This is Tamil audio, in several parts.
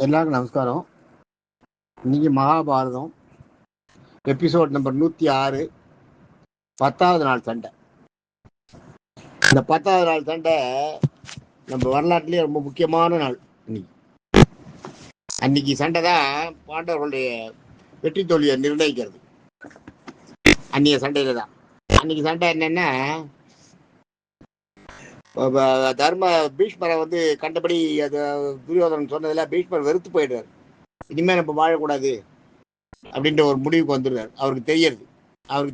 எல்லாருக்கும் நமஸ்காரம். இன்னைக்கு மகாபாரதம் எபிசோட் நம்பர் 106, 10வது நாள் சண்டை. இந்த 10வது நாள் சண்டை நம்ம வரலாற்றுலயே ரொம்ப முக்கியமான நாள். அன்னைக்கு சண்டை தான் பாண்டவர்களுடைய வெற்றி தோல்வியை நிர்ணயிக்கிறது. அன்னைய சண்டையில தான். அன்னைக்கு சண்டை என்னன்னா, தர்ம பீஷ்மரை கண்டபடி அது துரியோதனன் சொன்னதுல பீஷ்மர் வெறுத்து போயிடுறாரு. இனிமே நம்ம வாழக்கூடாது அப்படின்ற ஒரு முடிவுக்கு வந்துடுறாரு. அவருக்கு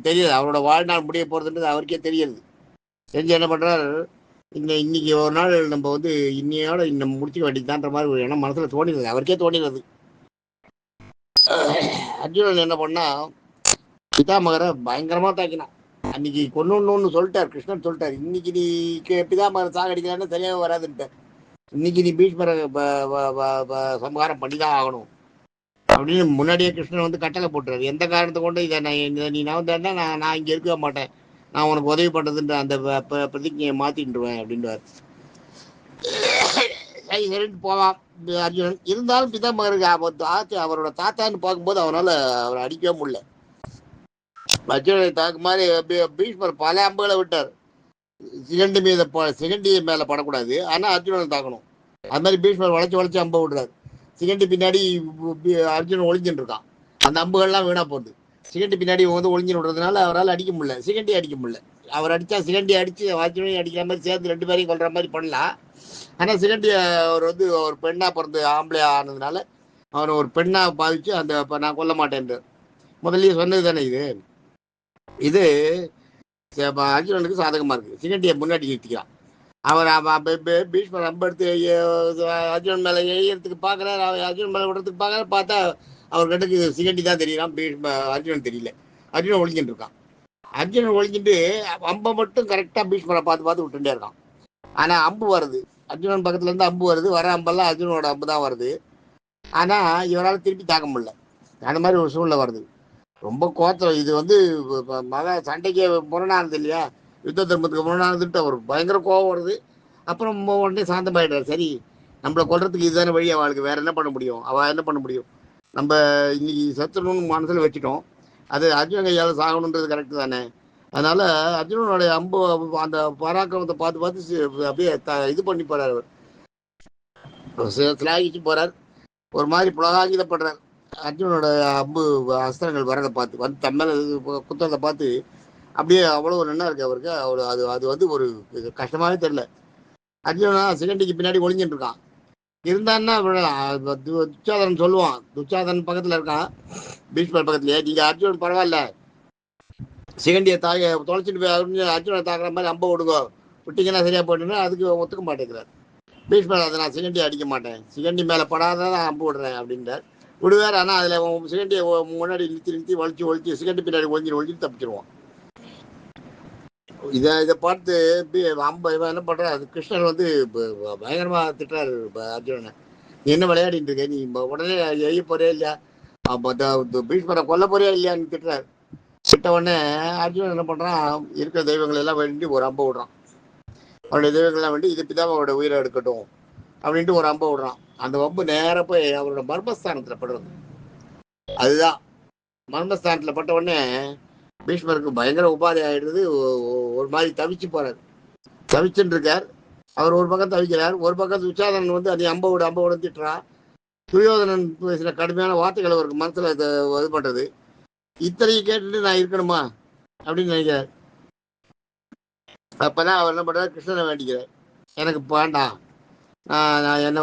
தெரியாது அவரோட வாழ்நாள் முடிய போறதுன்றது அவருக்கே தெரியாது. தெரிஞ்சு என்ன பண்றாரு, இன்னைக்கு ஒரு நாள் நம்ம இன்னையோட நம்ம முடிச்சுக்க வேண்டியதான்ற மாதிரி ஒரு எண்ணம் மனசுல தோணிடுது, அவருக்கே தோணிடுது. அர்ஜுனன் என்ன பண்ணா, பிதாமகரை பயங்கரமா தாக்கினான். அன்னைக்கு கொன்னு சொல்லிட்டார், கிருஷ்ணன் சொல்லிட்டார், இன்னைக்கு நீ பிதாமகரை சாகடிக்கலான்னு சரியாவே வராதுன்ட்டார். இன்னைக்கு நீ பீஷ்மரை சம்ஹாரம் பண்ணிதான் ஆகணும் அப்படின்னு முன்னாடியே கிருஷ்ணன் கட்டளை போட்டுறாரு. எந்த காரணத்தை கொண்டு இதை நீ நவந்தேன்னா நான் இங்க இருக்கவே மாட்டேன், நான் உனக்கு உதவி பண்றதுன்ற அந்த பிரதிஜையை மாத்திட்டுருவேன் அப்படின்றார். சரி சரிட்டு போவான் அர்ஜுனன். இருந்தாலும் பிதாமகருக்கு ஆச்சு. அவரோட தாத்தான்னு பார்க்கும்போது அவனால அவரை அடிக்கவே முடியல. அர்ஜுனனை தாக்கு மாதிரி பீஷ்மர் பல அம்புகளை விட்டார். சிகண்டி மேல படக்கூடாது, ஆனா அர்ஜுனனை தாக்கணும். அது மாதிரி பீஷ்மர் வளைச்சு அம்பை விடுறாரு. சிகண்டி பின்னாடி அர்ஜுனன் ஒளிஞ்சுட்டு இருக்கான். அந்த அம்புகள்லாம் வீணா போகுது. சிகண்டி பின்னாடி ஒளிஞ்சு விடுறதுனால அவரால் அடிக்க முடியல, சிகண்டி அடிக்க முடியல. அவர் அடிச்சா சிகண்டி அடிச்சு அர்ஜுனனையும் அடிக்கிற மாதிரி சேர்ந்து 2 பேரையும் கொல்ற மாதிரி பண்ணலாம். ஆனா சிகண்டி அவர் ஒரு பெண்ணா பிறந்து ஆம்பளை ஆனதுனால அவரை ஒரு பெண்ணா பாதிச்சு நான் கொல்ல மாட்டேன் முதல்லயே சொன்னது தானே. இது அர்ஜுனனுக்கு சாதகமா இருக்கு. சிகண்டியை முன்னாடி நிறுத்திக்கிறான். அவர் பீஷ்மர் அம்பு எடுத்து அர்ஜுனன் மேல எய்யறதுக்கு பாக்குறாரு. அர்ஜுனன் மேல விடுறதுக்கு பாக்குறாரு. பார்த்தா அவர் கட்டுக்கு சிகண்டி தான் தெரியறான், அர்ஜுனன் தெரியல. அர்ஜுனன் ஒழிஞ்சிட்டு இருக்கான். அர்ஜுனன் ஒழிஞ்சிட்டு அம்பை மட்டும் கரெக்டா பீஷ்மரை பார்த்து விட்டுட்டே இருக்கான். ஆனா அம்பு வருது, அர்ஜுனன் பக்கத்துல இருந்து அம்பு வருது. வர அம்பெல்லாம் அர்ஜுனோட அம்பு தான் வருது. ஆனா இவரால் திருப்பி தாக்க முடியல. அந்த மாதிரி ஒரு சூழ்நிலை வருது. ரொம்ப கோத்திரம். இது சண்டைக்கு முரணானது இல்லையா, யுத்த தர்மத்துக்கு முரணானதுட்டு அவர் பயங்கர கோபம் வருது. அப்புறம் உடனே சாந்தமாயிடுறாரு. சரி, நம்மளை கொல்றதுக்கு இதுதானே வழி, அவளுக்கு வேற என்ன பண்ண முடியும், அவள் என்ன பண்ண முடியும், நம்ம இன்னைக்கு சத்துணுன்னு மனசுல வச்சுட்டோம், அது அர்ஜுனன் கையால் சாகணுன்றது கரெக்டு தானே. அதனால அர்ஜுனனுடைய அம்பு அந்த பராக்கிரமத்தை பார்த்து அப்படியே இது பண்ணி போறாரு. சிலாகிச்சு போறார். ஒரு மாதிரி புலகாங்கிதப்படுறார். அர்ஜுனோட அம்பு அஸ்திரங்கள் வரதை பார்த்து தம்மேல குத்துறதை பார்த்து அப்படியே அவ்வளவு நல்லா இருக்கு அவருக்கு. அவ்வளோ அது ஒரு கஷ்டமாவே தெரியல. அர்ஜுனா சிகண்டிக்கு பின்னாடி ஒளிஞ்சிட்டு இருக்கான். இருந்தான்னா துச்சாதன் சொல்லுவான், துச்சாதன் பக்கத்துல இருக்கான் பீஷ்மர் பக்கத்துலயே, நீங்க அர்ஜுனன் பரவாயில்ல, சிகண்டியை தொலைச்சிட்டு போய் அர்ஜுனனை தாக்குற மாதிரி அம்பை விடுங்க, விட்டீங்கன்னா சரியா போயிட்டுன்னா அதுக்கு ஒத்துக்க மாட்டேங்கிறார் பீஷ்மர். அதை நான் சிகண்டியை அடிக்க மாட்டேன், சிகண்டி மேல படாதான் நான் அம்பு விடுறேன் அப்படின்றார். விடுவார். ஆனா அதுல சிகண்டியை முன்னாடி நிறுத்தி ஒழிச்சு சிகண்டி பின்னாடி ஒழிஞ்சிட்டு தப்பிச்சிருவான். இதை பார்த்து இவன் என்ன பண்ற, அது கிருஷ்ணன் பயங்கரமா திட்டுறாரு அர்ஜுனனை. நீ என்ன விளையாடிட்டு இருக்க, நீ உடனே எய்ய போறே இல்லையா, பீஷ்மரை கொல்ல போறியா இல்லையான்னு திட்டுறாரு. திட்ட உடனே அர்ஜுனன் என்ன பண்றான், இருக்கிற தெய்வங்கள் எல்லாம் வேண்டி ஒரு அம்பை விடுறான். அவருடைய தெய்வங்கள்லாம் வேண்டி இது பிதாமோட உயிரை எடுக்கட்டும் அப்படின்ட்டு ஒரு அம்பை விடுறான். அந்த அம்பு நேர போய் அவரோட மர்மஸ்தானத்துல படுறது. அதுதான் மர்மஸ்தானத்துல பட்ட உடனே பீஷ்மருக்கு பயங்கர உபாதை ஆயிடுது. ஒரு மாதிரி தவிச்சு போறாரு. தவிச்சுட்டு இருக்கார். அவர் ஒரு பக்கம் தவிக்கிறார், ஒரு பக்கம் துச்சாதனன் நீ அம்பை விட திட்டுறான். துரியோதனன் சில கடுமையான வார்த்தைகள் அவருக்கு மனசுல இது பண்றது. இத்தனையும் கேட்டுட்டு நான் இருக்கணுமா அப்படின்னு நினைக்கிறார். அப்பதான் அவர் என்ன பண்றாரு, கிருஷ்ணனை வேண்டிக்கிறார், எனக்கு வேண்டாம், நான் என்னை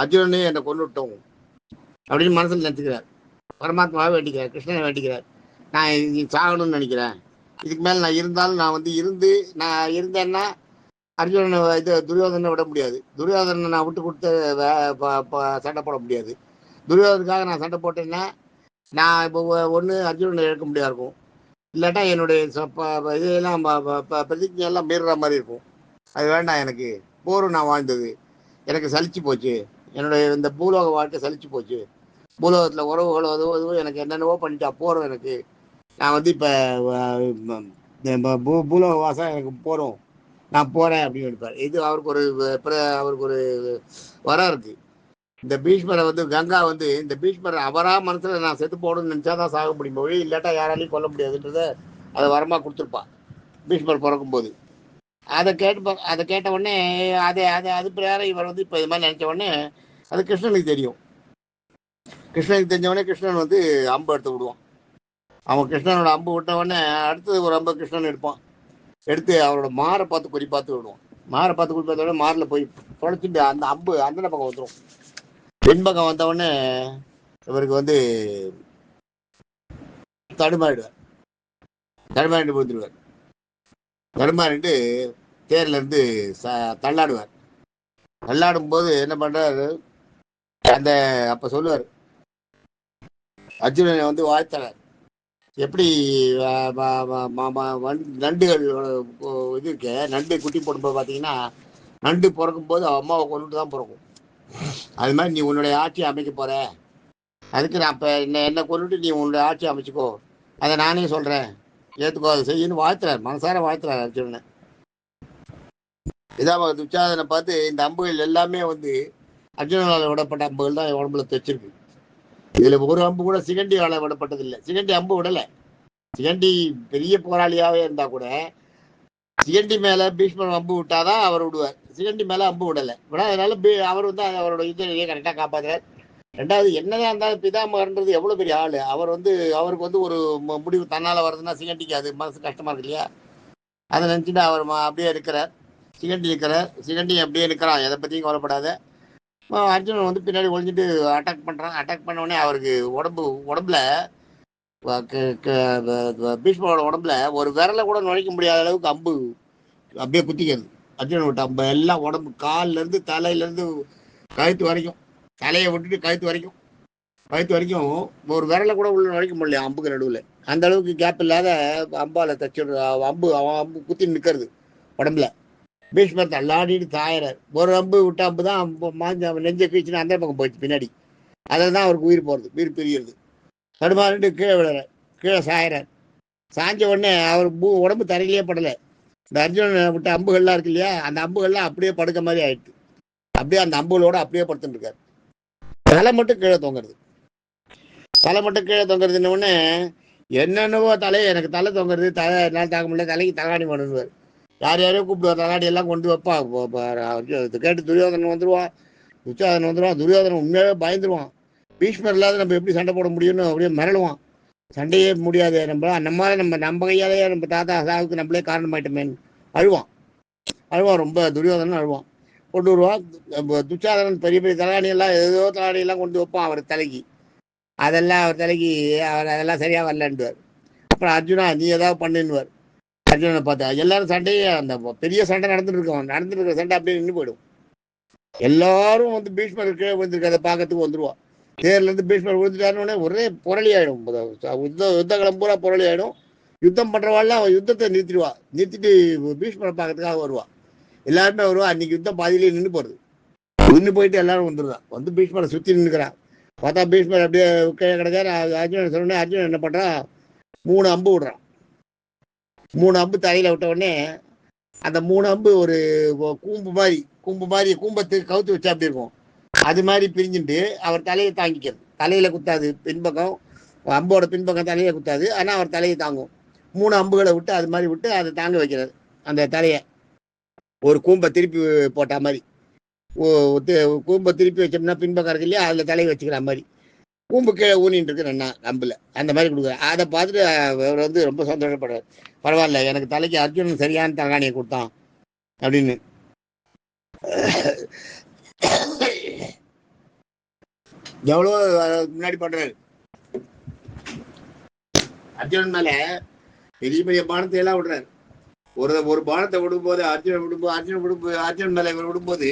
அர்ஜுனனே என்னை கொண்டுட்டோம் அப்படின்னு மனசுல நினைச்சுக்கிறார். பரமாத்மாவை வேண்டிக்கிறார், கிருஷ்ணனை வேண்டிக்கிறார். நான் சாகணும்னு நினைக்கிறேன், இதுக்கு மேல நான் இருந்தாலும் நான் இருந்தேன்னா அர்ஜுனனை துரியோதனை விட முடியாது, துரியோதனை நான் விட்டு கொடுத்து சண்டை போட முடியாது. துரியோதனுக்காக நான் சண்டை போட்டேன்னா நான் இப்போ ஒன்று அர்ஜுனனை இழக்க முடியாது இருக்கும், இல்லாட்டா என்னுடைய இதெல்லாம் பிரதிஜையெல்லாம் மீறுற மாதிரி இருக்கும். அது வேண்டாம் எனக்கு. போரும் நான் வாழ்ந்தது எனக்கு சலிச்சு போச்சு, என்னுடைய இந்த பூலோக வாழ்க்கை சலிச்சு போச்சு, பூலோகத்தில் உறவுகள் அதுவும் எனக்கு என்னென்னவோ பண்ணிட்டா போகிறோம் எனக்கு. நான் இப்போ பூலோக வாசம் எனக்கு போகிறோம், நான் போறேன் அப்படின்னு எடுப்பார். இது அவருக்கு ஒரு அவருக்கு ஒரு வரம் இருக்கு. இந்த பீஷ்மரை வந்து கங்கா வந்து இந்த பீஷ்மர் அவரா மனசுல நான் செத்து போகணும்னு நினைச்சாதான் சாக முடியும், மொழி இல்லாட்டா யாராலையும் கொல்ல முடியாதுன்றத அதை வரமா கொடுத்துருப்பா பீஷ்மர் பிறக்கும் போது. அதை கேட்ட உடனே அது பிரகாரம் இவர் வந்து இப்போ இது மாதிரி நினைச்ச உடனே அது கிருஷ்ணனுக்கு தெரியும். கிருஷ்ணனுக்கு தெரிஞ்ச உடனே கிருஷ்ணன் வந்து அம்பு எடுத்து விடுவான். அவன் கிருஷ்ணனோட அம்பு விட்ட உடனே அடுத்தது ஒரு அம்பு கிருஷ்ணன் எடுப்பான். எடுத்து அவரோட மாரை பார்த்து குறி பார்த்து விடுவான். மாரை பார்த்து குறி பார்த்த உடனே மாரில் போய் தொலைச்சிட்டு அந்த அம்பு அந்த பக்கம் வந்துடும். பின்பக்கம் வந்த உடனே இவருக்கு வந்து தடுமாறிட்டு போத்துருவார். தடுமாறிட்டு தேர்ல இருந்து தள்ளாடுவார். தள்ளாடும் போது என்ன பண்றாரு, அந்த அப்ப சொல்லுவார் அர்ஜுனனை வந்து வாழ்த்தனர். எப்படி நண்டுகள் இது இருக்க, நண்டு குட்டி போடும்போது பார்த்தீங்கன்னா நண்டு பிறக்கும் போது அம்மாவை கொண்டுட்டு தான் பிறக்கும். அது மாதிரி நீ உன்னுடைய ஆட்சியை அமைக்க போற, அதுக்கு நான் இப்போ என்னை கொண்டுட்டு நீ உன்னுடைய ஆட்சி அமைச்சுக்கோ, அதை நானே சொல்றேன், ஏற்றுக்கோ, அதை செய்யணும் வாழ்த்துறாரு, மனசார வாழ்த்துறாரு அர்ஜுனனை. இதான் துச்சாதனை பார்த்து இந்த அம்புகள் எல்லாமே வந்து அர்ஜுனனால் விடப்பட்ட அம்புகள் தான் உடம்புல தைச்சிருக்கு. இதுல ஒரு அம்பு கூட சிகண்டியால விடப்பட்டது இல்லை. சிகண்டி அம்பு விடலை. சிகண்டி பெரிய போராளியாவே இருந்தா கூட சிகண்டி மேல பீஷ்மர் அம்பு விட்டாதான் அவர் விடுவார். சிகண்டி மேல அம்பு விடலை. விடாதனால அவர் வந்து அவரோட யுத்தத்தையே கரெக்டா காப்பாத்துறார். ரெண்டாவது என்னதான் இருந்தாலும் பிதாமகர்ன்றது எவ்வளவு பெரிய ஆளு. அவர் வந்து அவருக்கு வந்து ஒரு முடிவு தன்னால வருதுன்னா சிகண்டிக்கு அது மனசு கஷ்டமா இருக்கு இல்லையா? அதை நினைச்சுட்டு அவர் அப்படியே இருக்கிறார். சிகண்டி அப்படியே இருக்கிறான், எதை பத்தியும் கவலைப்படாத. அர்ஜுனன் வந்து பின்னாடி ஒழிஞ்சிட்டு அட்டாக் பண்றான். அட்டாக் பண்ண உடனே அவருக்கு உடம்புல பீஷ்மரோட உடம்புல ஒரு விரலை கூட நுழைக்க முடியாத அளவுக்கு அம்பு அப்படியே குத்திக்கிறது. அர்ஜுனன் விட்ட அம்பு எல்லாம் உடம்பு காலில இருந்து தலையில இருந்து கழுத்து வரைக்கும், தலையை விட்டுட்டு கழுத்து வரைக்கும் ஒரு விரலை கூட உள்ள நுழைக்க முடியல அம்புக்கு நடுவில். அந்த அளவுக்கு கேப் இல்லாத அம்பால தச்சு அம்பு குத்தி நிற்கிறது உடம்புல. பீஷ்மர் தள்ளாடிட்டு தாயிறார். ஒரு அம்பு விட்ட அம்பு தான் மாஞ்ச நெஞ்ச கீழ்ச்சின்னு அந்த பக்கம் போயிடுச்சு பின்னாடி. அதில் தான் அவருக்கு உயிர் போகிறது, உயிர் பிரியுறது. தடுமாறிட்டு கீழே விழுறார், கீழே சாயிறார். சாஞ்ச உடனே அவர் உடம்பு தரையிலேயே படலை. இந்த அர்ஜுனன் விட்ட அம்புகள்லாம் இருக்கு இல்லையா, அந்த அம்புகள்லாம் அப்படியே படுக்க மாதிரி ஆயிடுச்சு. அப்படியே அந்த அம்புகளோட அப்படியே படுத்துட்டு இருக்காரு. தலை மட்டும் கீழே தொங்குறது. உடனே என்னென்னவோ எனக்கு தலை தொங்குறது, தலை என்னால் தாக்க முடியல, தலைக்கு தகாணி பண்ணுவார். யாரையோ கூப்பிடுவார், தகாடி எல்லாம் கொண்டு வைப்பா. கேட்டு துரியோதனன் வந்துடுவான், துச்சாதனன் வந்துடுவான். துரியோதனன் உண்மையாவே பயந்துருவான். பீஷ்மர் இல்லாத நம்ம எப்படி சண்டை போட முடியும்னு அப்படியே மிரளுவான். சண்டையே முடியாது, நம்ம கையாலேயே நம்ம தாத்தா சாவுக்கு நம்மளே காரணமாயிட்டோமேன்னு அழுவான். ரொம்ப துரியோதனன் அழுவான். கொண்டு வருவான். துச்சாதனன் பெரிய பெரிய தலாணியெல்லாம் ஏதோ தலாணியெல்லாம் கொண்டு வைப்பான் அவர் தலைக்கு. அவர் தலைக்கு அதெல்லாம் சரியா வரலன்னுவார். அப்புறம் அர்ஜுனா நீ ஏதாவது பண்ணுன்னுவார். அர்ஜுனனை பார்த்தா எல்லாரும் சண்டையே, அந்த பெரிய சண்டை நடந்துட்டு இருக்கிற சண்டை அப்படியே நின்று போயிடும். எல்லாரும் வந்து பீஷ்மர் கீழே விழுந்திருக்கிறத பார்க்கறதுக்கு வந்துருவான். தேர்ல இருந்து பீஷ்மர் விழுந்துட்டாருன்னு ஒரே புரளி ஆயிடும். யுத்த களம் பூரா புரளி ஆயிடும். யுத்தம் பண்றவாள்லாம் யுத்தத்தை நிறுத்திட்டு பீஷ்மரை பார்க்கறதுக்காக வருவா. எல்லாருமே வருவா. அன்னைக்கு யுத்தம் பாதியிலேயே நின்று போயிட்டு எல்லாரும் வந்துருவான். வந்து பீஷ்மரை சுத்தி நின்றுக்கிறான். பார்த்தா பீஷ்மர் அப்படியே கீழே கிடக்காரு. அர்ஜுனன் சொன்னோடனே அர்ஜுனன் என்ன பண்றான், 3 அம்பு விடுறான். 3 அம்பு தலையில விட்ட உடனே அந்த 3 அம்பு ஒரு கூம்பத்து கவுத்து வச்சா அப்படி இருக்கும். அது மாதிரி பிரிஞ்சுட்டு அவர் தலையை தாங்கிக்கிறது. தலையில குத்தாது, பின்பக்கம் அம்போட பின்பக்கம் தலையை குத்தாது, ஆனா அவர் தலையை தாங்கும். 3 அம்புகளை விட்டு அது மாதிரி விட்டு அதை தாங்க வைக்கிறது. அந்த தலையை ஒரு கூம்பை திருப்பி போட்ட மாதிரி, கூம்பை திருப்பி வச்சோம்னா பின்பக்கம் இருக்கு இல்லையா, அதுல தலையை வச்சுக்கிற மாதிரி கூம்பு கீழே ஊனிட்டு இருக்கு ரெண்டா அம்புல. அந்த மாதிரி கொடுக்குறேன். அதை பார்த்துட்டு அவர் வந்து ரொம்ப சந்தோஷப்படுறாரு. பரவாயில்ல, எனக்கு தலைக்கு அர்ஜுனன் சரியான தகாணியை கொடுத்தான் அப்படின்னு. எவ்வளோ முன்னாடி பண்றாரு. அர்ஜுனன் மேல பெரிய பெரிய பானத்தை எல்லாம் விடுறாரு. ஒரு பானத்தை விடும்போது அர்ஜுனன் மேல இவர் விடும்போது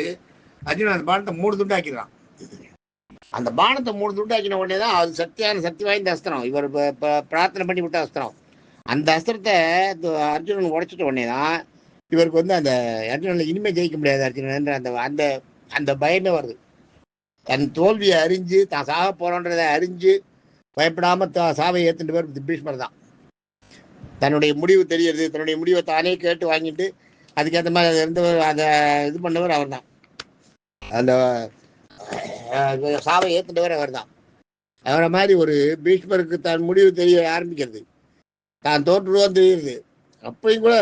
அர்ஜுனன் அந்த பானத்தை 3 துண்டாக்கிறான். அந்த பானத்தை 3 துண்டாக்கின உடனே தான் அது சக்தி வாய்ந்த அஸ்திரம். இவர் பிரார்த்தனை பண்ணி விட்ட அஸ்திரம். அந்த அஸ்திரத்தை அர்ஜுனன் உடைச்சிட்ட உடனே தான் இவருக்கு வந்து அந்த அர்ஜுனன் இனிமே ஜெயிக்க முடியாது அர்ஜுனன் அந்த அந்த பயமே வருது. தன் தோல்வியை அறிஞ்சு தான் சாக போறோன்றதை அறிஞ்சு பயப்படாம சாவை ஏத்துட்டு பேர் பீஷ்மர் தான். தன்னுடைய முடிவு தெரியறது, தன்னுடைய முடிவை தானே கேட்டு வாங்கிட்டு அதுக்கேற்ற மாதிரி அதை இருந்தவர், அதை இது பண்ணவர் அவர் தான். அந்த சாவை ஏற்றுட்டவர் அவர் தான். அவரை மாதிரி ஒரு பீஷ்மருக்கு தன் முடிவு தெரிய ஆரம்பிக்கிறது, தான் தோற்றுருவான்னு தெரியுது. அப்படியும் கூட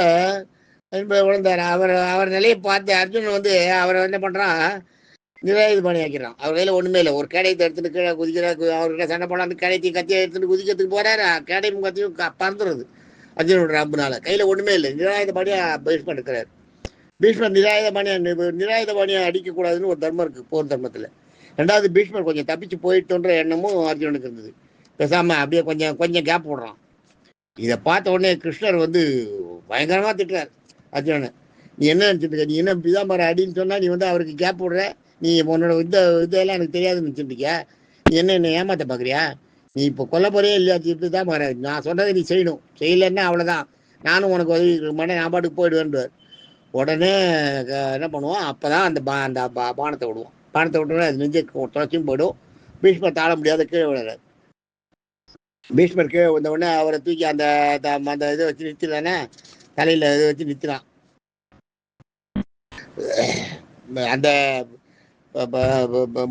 உணர்ந்தார். அவர் நிலையை பார்த்து அர்ஜுனன் வந்து அவரை என்ன பண்ணுறான், நிராயுது பண்ணி வைக்கிறான். அவர் கையில் ஒன்றுமே இல்லை, ஒரு கேடயத்தை எடுத்துட்டு கீழே குதிக்கிற, அவர்கிட்ட சண்டை போனால் அந்த கேடயத்தையும் கத்தியை எடுத்துட்டு குதிக்கிறதுக்கு போறாரு, கேடயம் கத்தியும் பறந்துடுறது அர்ஜுனோட அம்புனால. கையில் ஒன்றுமே இல்லை, நிராயுத பாணியாக பீஷ்மர் இருக்கிறார். பீஷ்மர் நிராயுத பாணியை அடிக்கக்கூடாதுன்னு ஒரு தர்மம் இருக்குது போர் தர்மத்தில். ரெண்டாவது, பீஷ்மர் கொஞ்சம் தப்பிச்சு போயிட்டோன்ற எண்ணமும் அர்ஜுனனுக்கு இருந்தது. பேசாமல் அப்படியே கொஞ்சம் கொஞ்சம் கேப் போடுறான். இதை பார்த்த உடனே கிருஷ்ணர் வந்து பயங்கரமாக திட்டுறார் அர்ஜுனனை. நீ என்ன நினச்சிட்டு, நீ என்ன பிதாமர அடின்னு சொன்னால் நீ வந்து அவருக்கு கேப் விடுற, நீ உன்னோட இதெல்லாம் எனக்கு தெரியாதுன்னு நினச்சிட்டு நீ என்ன ஏமாத்த பார்க்குறியா, நீ இப்போ கொல்ல போறியே இல்லையா, தான் பாரு, நான் சொன்னதை நீ செய்யணும், செய்யலைன்னா அவ்வளோதான், நானும் உனக்கு உதவி பண்ண நான் பாட்டுக்கு போயிடுவேன்றார். உடனே என்ன பண்ணுவோம், அப்போ தான் அந்த பானத்தை விடுவோம். பானத்தை விட்டோன்னா அது நெஞ்சு தொலைச்சும் போயிடும். பீஷ்மர் தாழ முடியாத கீழே விடுறார். பீஷ்மர் கீழே வந்த உடனே அவரை தூக்கி அந்த இதை வச்சு நிறுத்திடானே, தலையில் இதை வச்சு நிறுத்தினான். அந்த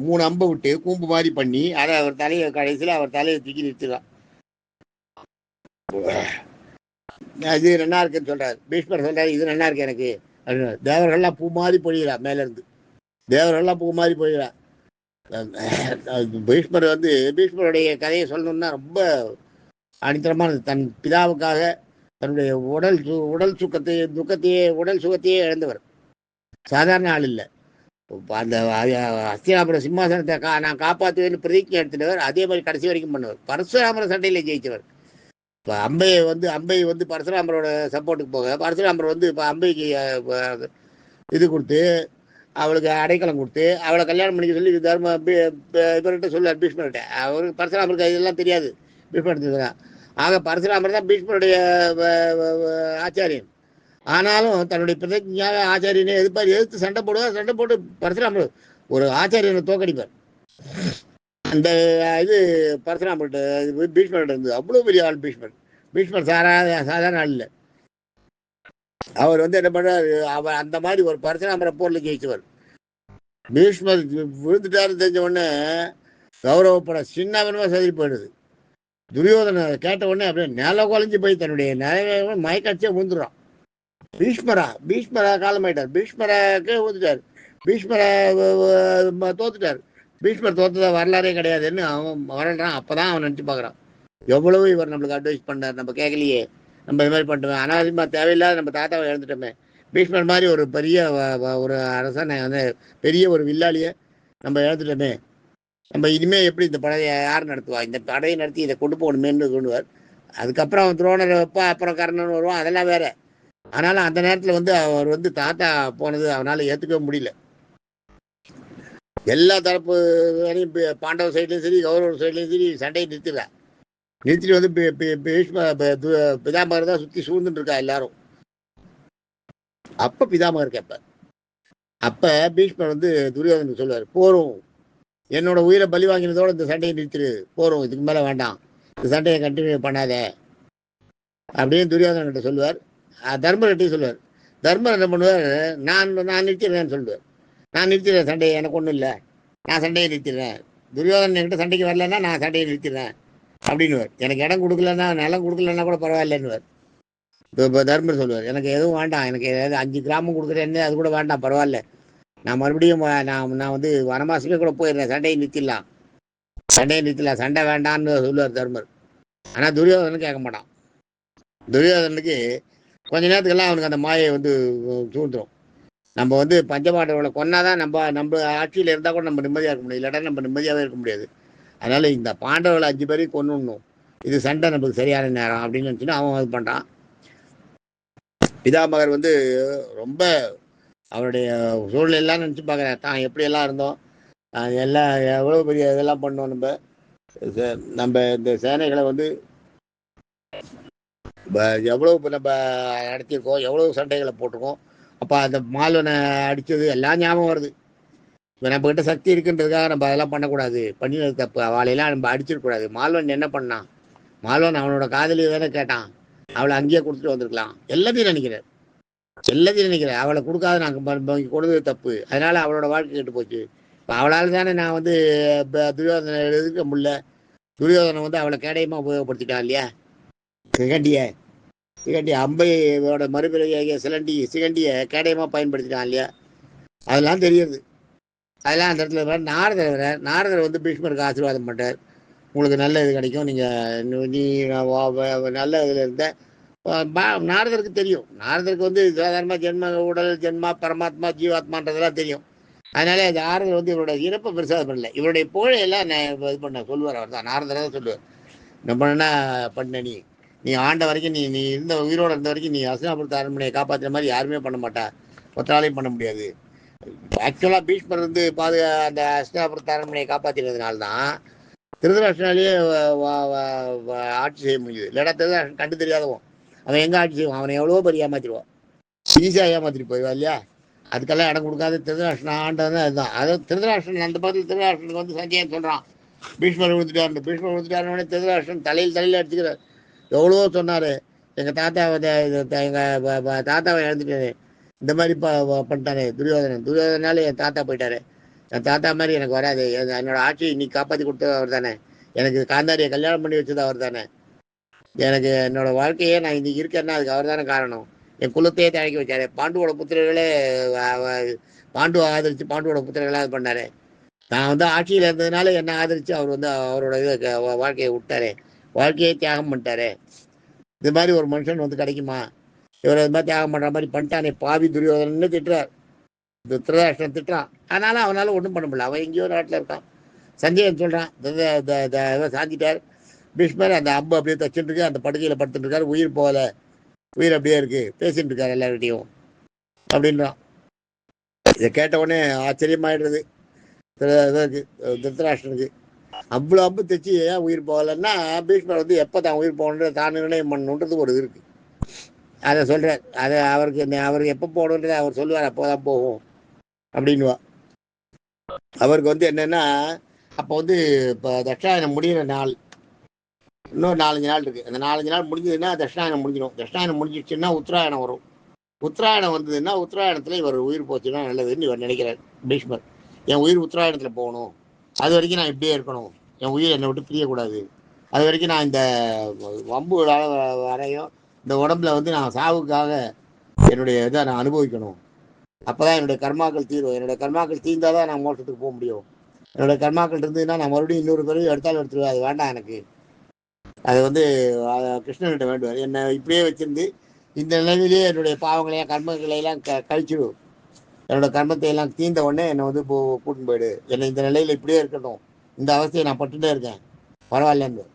3 அம்பை விட்டு கூம்பு மாதிரி பண்ணி அதை அவர் தலையை கடைசியில் அவர் தலையை தூக்கி நிறுத்திடலாம். இது நல்லா இருக்குன்னு சொல்றாரு பீஷ்மர். சொல்றாரு இது நல்லா இருக்கு எனக்கு அப்படின்னு. தேவர்கள்லாம் பூ மாதிரி பொழிகிறா, மேல இருந்து தேவர்கள்லாம் பூ மாதிரி பொழிகிறா. பீஷ்மர் வந்து பீஷ்மருடைய கதையை சொல்லணும்னா ரொம்ப அடித்தரமானது. தன் பிதாவுக்காக தன்னுடைய உடல் சுகத்தையே இழந்தவர். சாதாரண ஆள் இல்லை. அந்த ஹஸ்தினாபுர சிம்மாசனத்தை நான் காப்பாற்றுவேன்னு பிரதிஜை எடுத்துட்டவர். அதே மாதிரி கடைசி வரைக்கும் பண்ணவர். பரசுராமர சண்டையில் ஜெயிச்சவர். இப்போ அம்பை வந்து பரசுராமரோட சப்போர்ட்டுக்கு போக, பரசுராமர் வந்து இப்போ அம்பைக்கு இது கொடுத்து அவளுக்கு அடைக்கலம் கொடுத்து அவளை கல்யாணம் பண்ணிக்க சொல்லி தர்ம இவர்கிட்ட சொல்லார் பீஷ்மர்கிட்ட. அவருக்கு பரசுராமருக்கு இதெல்லாம் தெரியாது, பீஷ்மர் தான். ஆக பரசுராமர் தான் பீஷ்மருடைய ஆச்சாரியன். ஆனாலும் தன்னுடைய பிரதிஜையாக ஆச்சாரியனை எதிர்த்து சண்டை போடுவார். சண்டை போட்டு பரசுராமர் ஒரு ஆச்சாரியனை தோக்கடிப்பார். அந்த இது பரசுராமர்கிட்ட பீஷ்மர்கிட்ட இருந்தது. அவ்வளோ பெரிய ஆள் பீஷ்மர். பீஷ்மர் சாதாரண ஆள் இல்லை. அவர் வந்து என்ன பண்ணுறாரு, அவர் அந்த மாதிரி ஒரு பரசுராமரை போரில் ஜெயிச்சவர். பீஷ்மர் விழுந்துட்டாருன்னு தெரிஞ்ச உடனே கௌரவப்பட சின்னவனமாக சதிரி போயிடுது. துரியோதனை கேட்ட உடனே அப்படியே நில குலைஞ்சி போய் தன்னுடைய நிலைமை மயக்கடிச்சே விழுந்துடுறான். பீஷ்மரா காலமாயிட்டார். பீஷ்மராக்கே ஊத்துட்டார். பீஷ்மரை தோத்துட்டார். பீஷ்மர் தோத்ததா வரலாறே கிடையாதுன்னு அவன் வரலான். அப்போதான் அவன் நினச்சி பார்க்குறான், எவ்வளவு இவர் நம்மளுக்கு அட்வைஸ் பண்ணார், நம்ம கேட்கலையே, நம்ம இது மாதிரி பண்ணிட்டோமே, அனாவசியமாக தேவையில்லாத நம்ம தாத்தாவை இழந்துட்டோமே. பீஷ்மர் மாதிரி ஒரு பெரிய ஒரு அரசனை வந்து பெரிய ஒரு வில்லாளியை நம்ம இழந்துட்டோமே, நம்ம இனிமேல் எப்படி இந்த படையை யார் நடத்துவா, இந்த படையை நடத்தி இதை கொண்டு போகணுமேன்னு கொண்டுவார். அதுக்கப்புறம் அவன் துரோணரை வைப்பா, அப்புறம் கர்ணன் வருவான், அதெல்லாம் வேற. ஆனாலும் அந்த நேரத்தில் வந்து அவர் வந்து தாத்தா போனது அவனால் ஏற்றுக்கவே முடியல. எல்லா தரப்பு பாண்டவ சைட்லையும் சரி கௌரவ சைட்லையும் சரி சண்டையை நிறுத்திட்டு வந்து பிதாமகர் தான் சுற்றி சூழ்ந்துட்டு இருக்கா எல்லாரும். அப்போ பிதாமகர் கேட்பார். அப்போ பீஷ்மர் வந்து துரியோதனன் சொல்லுவார், போரும், என்னோட உயிரை பலி வாங்கினதோட இந்த சண்டையை நிறுத்திடு, போரும், இதுக்கு மேலே வேண்டாம், இந்த சண்டையை கண்டினியூ பண்ணாத அப்படின்னு துரியோதனன்கிட்ட சொல்லுவார். தர்மர்கிட்டையும் சொல்லுவார். தர்மர் என்ன பண்ணுவார், நான் நிறுத்திடுறேன்னு சொல்லுவார். நான் நிறுத்திடுறேன் சண்டையை, எனக்கு ஒன்றும் இல்லை, நான் சண்டையை நிறுத்திடுறேன், துரியோதனன் என்கிட்ட சண்டைக்கு வரலன்னா நான் சண்டையை நிறுத்திடுறேன் அப்படின்னுவார். எனக்கு இடம் கொடுக்கலன்னா, நிலம் கொடுக்கலன்னா கூட பரவாயில்லன்னுவார். இப்போ தர்மர் சொல்லுவார், எனக்கு எதுவும் வேண்டாம், எனக்கு ஏதாவது 5 கிராமம் கொடுக்குறேன்னு அது கூட வேண்டாம், பரவாயில்ல, நான் மறுபடியும் நான் வந்து வனமாசமே கூட போயிடுறேன், சண்டையை நிறுத்திடலாம், சண்டை வேண்டான்னு சொல்லுவார் தர்மர். ஆனால் துரியோதனன் கேட்க மாட்டான். துரியோதனனுக்கு கொஞ்ச நேரத்துக்கெல்லாம் அவனுக்கு அந்த மாயை வந்து சூழ்ந்துடும். நம்ம வந்து பஞ்சபாண்டவர்களை கொன்னாதான் நம்ம ஆட்சியில் இருந்தால் கூட நம்ம நிம்மதியாக இருக்க முடியும், இல்லாட்டா நம்ம நிம்மதியாகவே இருக்க முடியாது. அதனால இந்த பாண்டவர்களை 5 பேரையும் கொன்னுடணும், இது சண்டை நமக்கு சரியான நேரம் அப்படின்னு நினச்சின்னா அவன் இது பண்ணுறான். பிதாமகர் வந்து ரொம்ப அவருடைய சூழ்நிலையெல்லாம் நினச்சி பார்க்குறாரு, தான் எப்படியெல்லாம் இருந்தோம், எல்லாம் எவ்வளோ பெரிய இதெல்லாம் பண்ணோம், நம்ம இந்த சேனைகளை வந்து எவ்வளவு நம்ம நடத்தியிருக்கோம், எவ்வளவு சண்டைகளை போட்டிருக்கோம். அப்போ அந்த மால்வனை அடித்தது எல்லாம் ஞாபகம் வருது. இப்போ நம்மகிட்ட சக்தி இருக்குன்றதுக்காக நம்ம அதெல்லாம் பண்ணக்கூடாது, பண்ணினது தப்பு, அவளையெல்லாம் நம்ம அடிச்சிடக்கூடாது. மால்வன் என்ன பண்ணான், மால்வன் அவனோட காதலி தானே கேட்டான், அவளை அங்கேயே கொடுத்துட்டு வந்திருக்கலாம், எல்லாத்தையும் நினைக்கிறார். எல்லாத்தையும் நினைக்கிறேன். அவளை கொடுக்காத நாங்கள் கொடுத்தது தப்பு, அதனால அவளோட வாழ்க்கை கெட்டு போச்சு. இப்போ அவளால் தானே நான் வந்து துரியோதனை எதிர்க்க முடியல. துரியோதனை வந்து அவளை கேடயமாக உபயோகப்படுத்திட்டான் இல்லையா? சிகண்டியை சிகண்டி அம்பையோட மறுபிறவியாகிய சிகண்டியை கேடயமாக பயன்படுத்திட்டான் இல்லையா? அதெல்லாம் தெரியுது. அதெல்லாம் அந்த இடத்துல நாரதர் வர, நாரதர் வந்து பீஷ்மருக்கு ஆசீர்வாதம் பண்ணுறார். உங்களுக்கு நல்ல இது கிடைக்கும், நீங்கள் நீ நல்ல இதில் இருந்த நாரதருக்கு தெரியும். நாரதருக்கு வந்து சாதாரணமாக ஜென்ம உடல், ஜென்மா, பரமாத்மா, ஜீவாத்மான்றதெல்லாம் தெரியும். அதனால அந்த நாரதர் வந்து இவரோட இறப்பை பெருசாக பண்ணல, இவருடைய புகழையெல்லாம் இது பண்ண சொல்லுவார். அவர் தான் நாரதரை தான் சொல்லுவார். நம்ம என்ன பண்ண நீ ஆண்ட வரைக்கும், நீ இருந்த உயிரோடு இருந்த வரைக்கும் நீ ஹஸ்தினாபுரத்து அரண்மனையை காப்பாற்றுற மாதிரி யாருமே பண்ண மாட்டா, ஒத்தாலையும் பண்ண முடியாது. ஆக்சுவலாக பீஷ்மர் வந்து அந்த ஹஸ்தினாபுரத்து அரண்மனையை காப்பாற்றினதுனால தான் திருதராஷ்டிராலேயே ஆட்சி செய்ய முடியுது. இல்லைடா திருதராஷ்டிரன் கண்டு தெரியாதவன் அவன் எங்கே ஆட்சி செய்வான்? அவனை எவ்வளோ பெரிய ஏமாற்றிடுவான், ஈஸியாக ஏமாற்றிட்டு போயிடுவா இல்லையா? அதுக்கெல்லாம் இடம் கொடுக்காத திருதராஷ்டிரன் ஆண்டதுதான் அதுதான். அதாவது திருதராஷ்டிரன் அந்த பக்கத்தில் திருதராஷ்டிரனுக்கு வந்து சஞ்சயன் சொல்கிறான் பீஷ்மர் விழுந்துட்டாருன்னு. பீஷ்மர் விழுந்துட்டாருன்னு திருதராஷ்டிரன் தலையில் அடிச்சுக்கிறார். எவ்வளோ சொன்னார், எங்கள் தாத்தாவை எங்கள் தாத்தாவை இழந்துட்டாரு, இந்த மாதிரி பண்ணிட்டாரு துரியோதனால என் தாத்தா போயிட்டாரு, என் தாத்தா மாதிரி எனக்கு வராது, என்னோட ஆட்சியை இன்னைக்கு காப்பாற்றி கொடுத்தது அவர் தானே, எனக்கு காந்தாரியை கல்யாணம் பண்ணி வச்சது அவர் தானே, எனக்கு என்னோட வாழ்க்கையே நான் இன்னைக்கு இருக்கேன்னா அதுக்கு அவர் தானே காரணம், என் குலத்தையே தழைக்க வச்சாரு, பாண்டுவோட புத்திரர்களே பாண்டுவை ஆதரித்து பாண்டுவோட புத்திரர்களே அது பண்ணாரு, நான் வந்து ஆட்சியில் இருந்ததுனால என்னை ஆதரித்து அவர் வந்து அவரோட இதை வாழ்க்கையை விட்டாரு, வாழ்க்கையை தியாகம் பண்ணிட்டாரு. இது மாதிரி ஒரு மனுஷன் வந்து கிடைக்குமா? இவர் இது மாதிரி தியாகம் பண்ணுற மாதிரி பண்ணிட்டானே பாவி துரியோதனன்னு திட்டுறார். திருதராஷ்டிரன் திட்டுறான். அதனால அவனால ஒன்றும் பண்ண முடியல, அவன் எங்கேயோ நாட்டில் இருக்கான். சஞ்சயன் சொல்கிறான் சாஞ்சிட்டார் பீஷ்மர், அந்த அம்பு அப்படியே தச்சுட்டு இருக்கு, அந்த படுக்கையில் படுத்துட்டு இருக்காரு, உயிர் போகல, உயிர் அப்படியே இருக்கு, பேசிட்டு இருக்காரு எல்லார்கிட்டையும் அப்படின்றான். இதை கேட்ட உடனே ஆச்சரியமாயிடுறது திருதராஷ்டிரனுக்கு. அவ்வளோ அம்பு தைச்சு ஏன் உயிர் போகலைன்னா பீஷ்மர் வந்து எப்போ தான் உயிர் போகணுன்ற தான் நிர்ணயம் பண்ணணுன்றது ஒரு இது இருக்குது. அதை சொல்கிறார். அதை அவருக்கு எப்போ போகணுன்றதை அவர் சொல்லுவார், அப்போ தான் போகும் அப்படின்வா. அவருக்கு வந்து என்னென்னா அப்போ வந்து இப்போ தட்சாயணம் முடிகிற நாள் இன்னொரு 4-5 நாள் இருக்குது. அந்த 4-5 நாள் முடிஞ்சதுன்னா தட்சிணாயனம் முடிஞ்சிடும். தட்சிணாயனம் முடிஞ்சிடுச்சுன்னா உத்தராயணம் வரும். உத்தராயணம் வந்ததுன்னா உத்தராயணத்தில் இவர் உயிர் போச்சுன்னா நல்லதுன்னு இவர் நினைக்கிறார் பீஷ்மர். என் உயிர் உத்தராயணத்தில் போகணும், அது வரைக்கும் நான் இப்படியே இருக்கணும், என் உயிர் என்னை விட்டு பிரியக்கூடாது, அது வரைக்கும் நான் இந்த வம்பு வரையும் இந்த உடம்புல வந்து நான் சாவுக்காக என்னுடைய இதை நான் அனுபவிக்கணும், அப்போ தான் என்னுடைய கர்மாக்கள் தீரும், என்னுடைய கர்மாக்கள் தீர்ந்தால் தான் நான் மோட்சத்துக்கு போக முடியும், என்னுடைய கர்மாக்கள் இருந்ததுன்னா நான் மறுபடியும் இன்னொரு பிறகு எடுத்தாலும் எடுத்துருவேன், அது வேண்டாம் எனக்கு, அது வந்து கிருஷ்ணன்கிட்ட வேண்டுவார், என்னை இப்படியே வச்சிருந்து இந்த நிலையிலேயே என்னுடைய பாவங்களையும் கர்மங்களையெல்லாம் கழிச்சிடும், என்னோட கர்மத்தை எல்லாம் தீர்ந்த உடனே என்னை வந்து கூட்டின்னு போயிடு, என்னை இந்த நிலையில் இப்படியே இருக்கட்டும், இந்த அவஸ்தையை நான் பட்டுட்டே இருக்கேன் பரவாயில்லன்னு.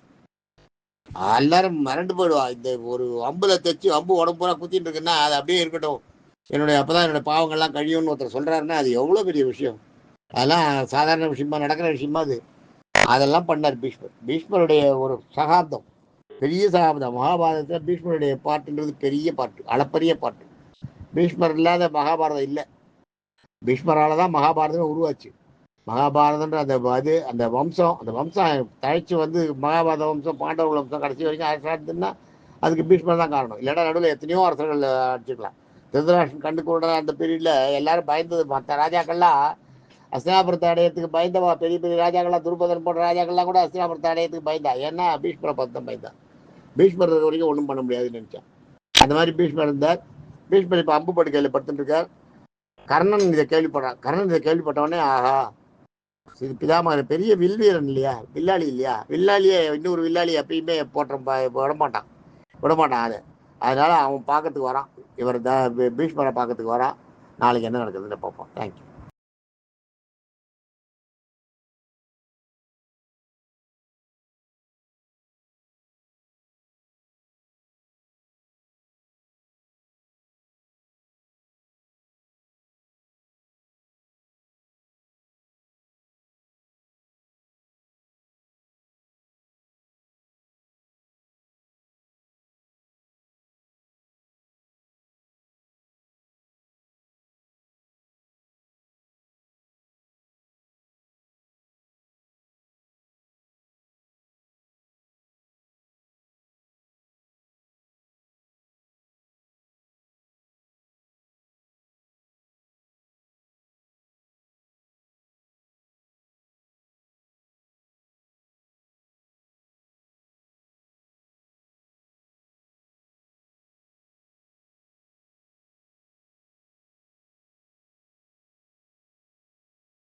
எல்லாரும் மறண்டு போயிடுவா. இந்த ஒரு அம்புல தைச்சு அம்பு உடம்பு பூரா குத்திட்டு இருக்குன்னா அது அப்படியே இருக்கட்டும், அப்பதான் என்னோட பாவங்கள்லாம் கழியும்னு ஒருத்தர் சொல்றாருன்னா அது எவ்வளோ பெரிய விஷயம். அதெல்லாம் சாதாரண விஷயமா நடக்கிற விஷயமா அது. அதெல்லாம் பண்ணார் பீஷ்மர். பீஷ்மருடைய ஒரு சகாப்தம், பெரிய சகாப்தம். மகாபாரதத்தில் பீஷ்மருடைய பாட்டுன்றது பெரிய பாட்டு, அளப்பரிய பாட்டு. பீஷ்மர் இல்லாத மகாபாரதம் இல்லை. பீஷ்மரால தான் மகாபாரதமே உருவாச்சு. மகாபாரதன்ற அந்த வம்சம் தழைச்சி வந்து மகாபாரத வம்சம், பாண்டவர்கள் வம்சம் கடைசி வரைக்கும் அரசாடுதுன்னா அதுக்கு பீஷ்மர் தான் காரணம். இல்லைன்னா நடுவில் எத்தனையோ அரசர்கள் அடிச்சுக்கலாம். திருதராஷ்டிரன் கண்டு கூட அந்த பீரியட்ல எல்லாரும் பயந்தது. மற்ற ராஜாக்கள்லாம் ஹஸ்தினாபுரத்தை அடையத்துக்கு பயந்தவா, பெரிய பெரிய ராஜாக்கள்லாம் துருபதன் போன்ற ராஜாக்கள்லாம் கூட ஹஸ்தினாபுரத்தை அடையத்துக்கு பயந்தா. ஏன்னா பீஷ்மரை பார்த்து தான் பயந்தா. பீஷ்மர் இருக்க வரைக்கும் ஒன்றும் பண்ண முடியாதுன்னு நினைச்சான். அந்த மாதிரி பீஷ்மர் இருந்தார். பீஷ்மர் இப்போ அம்பு படுக்கையில் படுத்துட்டு இருக்கார். கர்ணன் இதை கேள்விப்படுறான். கர்ணன் இதை கேள்விப்பட்டவொடனே ஆஹா, இது பிதாமகர் பெரிய வில்வீரன் இல்லையா, வில்லாளி இல்லையா, வில்லாளியே இன்னொரு வில்லாளி எப்பயுமே விடமாட்டான் அது. அதனால அவன் பார்க்கறதுக்கு வரான், இவர் பீஷ்மரை பார்க்கறதுக்கு வரான். நாளைக்கு என்ன நடக்குதுன்னு பார்ப்போம். தேங்க்யூ.